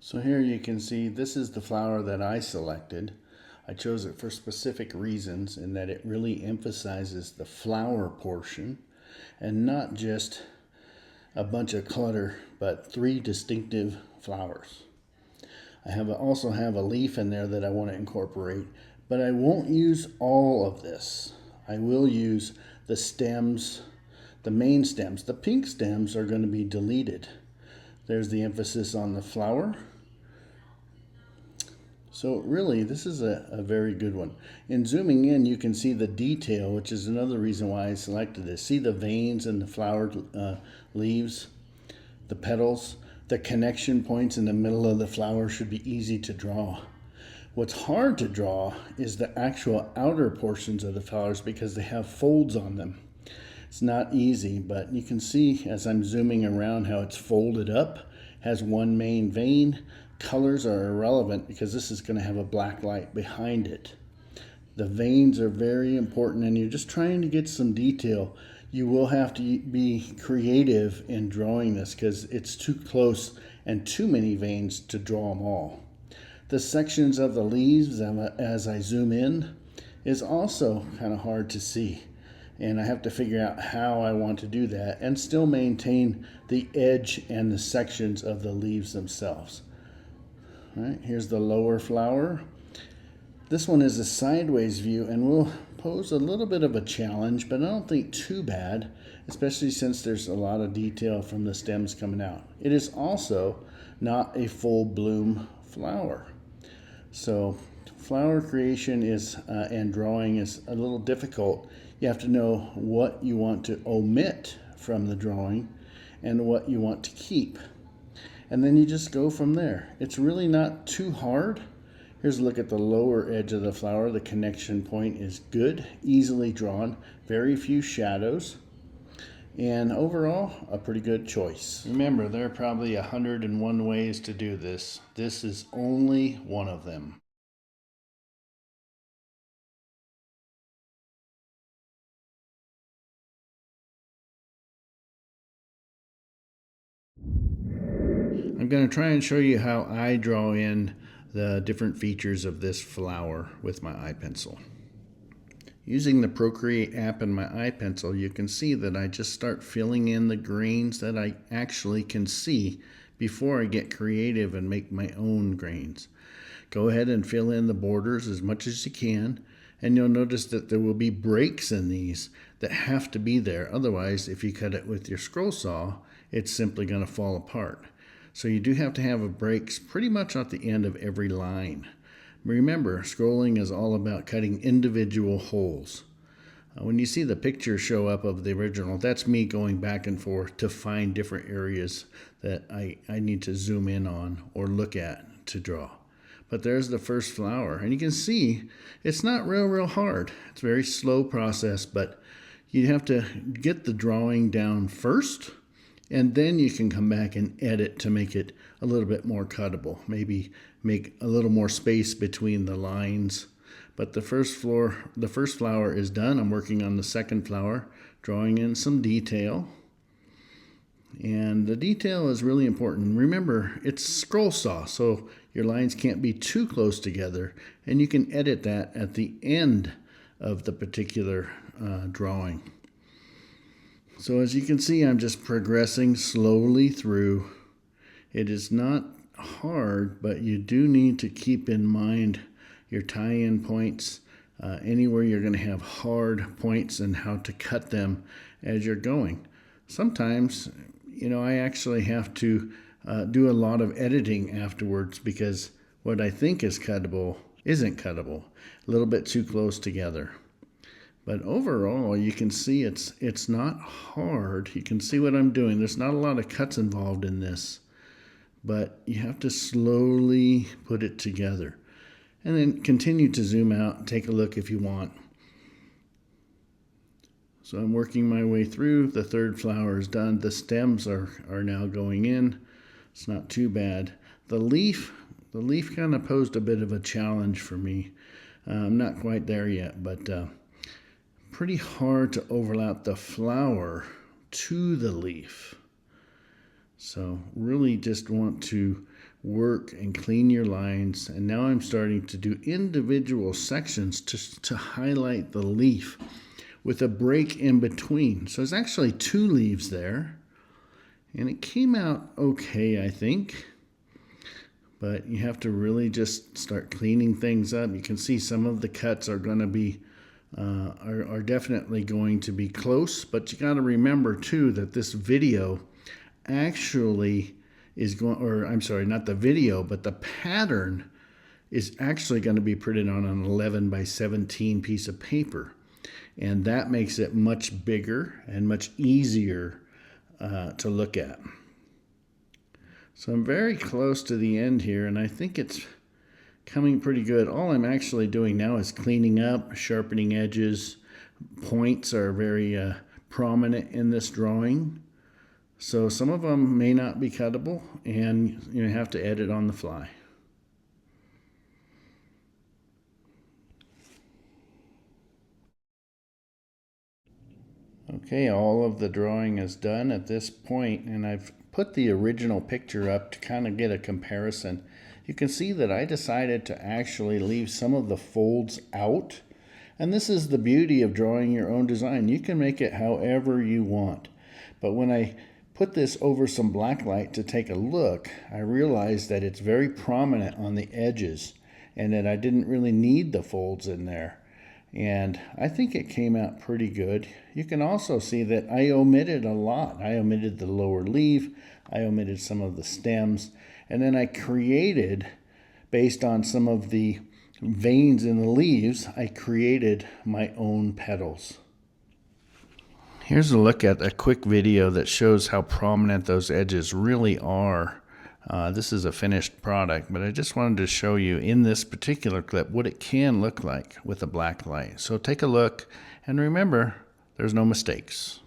So here you can see this is the flower that I selected. I chose it for specific reasons in that it really emphasizes the flower portion and not just a bunch of clutter, but 3 distinctive flowers. I also have a leaf in there that I want to incorporate, but I won't use all of this. I will use the stems, the main stems. The pink stems are going to be deleted. There's the emphasis on the flower. So really, this is a very good one. In zooming in, you can see the detail, which is another reason why I selected this. See the veins in the flower leaves, the petals, the connection points in the middle of the flower should be easy to draw. What's hard to draw is the actual outer portions of the flowers because they have folds on them. It's not easy, but you can see as I'm zooming around how it's folded up, has one main vein. Colors are irrelevant because this is going to have a black light behind it. The veins are very important, and you're just trying to get some detail. You will have to be creative in drawing this because it's too close and too many veins to draw them all. The sections of the leaves as I zoom in is also kind of hard to see, and I have to figure out how I want to do that and still maintain the edge and the sections of the leaves themselves. All right, here's the lower flower. This one is a sideways view and will pose a little bit of a challenge, but I don't think too bad, especially since there's a lot of detail from the stems coming out. It is also not a full bloom flower. So flower creation is and drawing is a little difficult. You have to know what you want to omit from the drawing and what you want to keep. And then you just go from there. It's really not too hard. Here's a look at the lower edge of the flower. The connection point is good, easily drawn, very few shadows, and overall, a pretty good choice. Remember, there are probably 101 ways to do this. This is only one of them. I'm going to try and show you how I draw in the different features of this flower with my eye pencil. Using the Procreate app in my eye pencil, you can see that I just start filling in the grains that I actually can see before I get creative and make my own grains. Go ahead and fill in the borders as much as you can, and you'll notice that there will be breaks in these that have to be there. Otherwise, if you cut it with your scroll saw, it's simply going to fall apart. So you do have to have breaks pretty much at the end of every line. Remember, scrolling is all about cutting individual holes. When you see the picture show up of the original, that's me going back and forth to find different areas that I need to zoom in on or look at to draw. But there's the first flower, and you can see it's not real hard. It's a very slow process, but you have to get the drawing down first, and then you can come back and edit to make it a little bit more cuttable. Maybe make a little more space between the lines. But the first flower is done. I'm working on the second flower, drawing in some detail. And the detail is really important. Remember, it's scroll saw, so your lines can't be too close together, and you can edit that at the end of the particular drawing. So as you can see, I'm just progressing slowly through. It is not hard, but you do need to keep in mind your tie-in points, anywhere you're going to have hard points and how to cut them as you're going. Sometimes, I actually have to do a lot of editing afterwards because what I think is cuttable isn't cuttable, a little bit too close together. But overall, you can see it's not hard. You can see what I'm doing. There's not a lot of cuts involved in this, but you have to slowly put it together. And then continue to zoom out and take a look if you want. So I'm working my way through. The third flower is done. The stems are now going in. It's not too bad. The leaf kind of posed a bit of a challenge for me. I'm not quite there yet, but pretty hard to overlap the flower to the leaf. So really just want to work and clean your lines. And now I'm starting to do individual sections to highlight the leaf with a break in between. So there's actually 2 leaves there. And it came out okay, I think. But you have to really just start cleaning things up. You can see some of the cuts are going to be, are definitely going to be close. But you got to remember too that this video actually is going, or I'm sorry, not the video, but the pattern is actually going to be printed on an 11 by 17 piece of paper. And that makes it much bigger and much easier to look at. So I'm very close to the end here, and I think it's coming pretty good. All I'm actually doing now is cleaning up, sharpening edges. Points are very prominent in this drawing. So some of them may not be cuttable, and you have to edit on the fly. Okay, all of the drawing is done at this point, and I've put the original picture up to kind of get a comparison. You can see that I decided to actually leave some of the folds out, and this is the beauty of drawing your own design. You can make it however you want. But when I put this over some black light to take a look, I realized that it's very prominent on the edges and that I didn't really need the folds in there. And I think it came out pretty good. You can also see that I omitted a lot. I omitted the lower leaf, I omitted some of the stems, and then I created, based on some of the veins in the leaves, I created my own petals. Here's a look at a quick video that shows how prominent those edges really are. This is a finished product, but I just wanted to show you in this particular clip what it can look like with a black light. So take a look, and remember, there's no mistakes.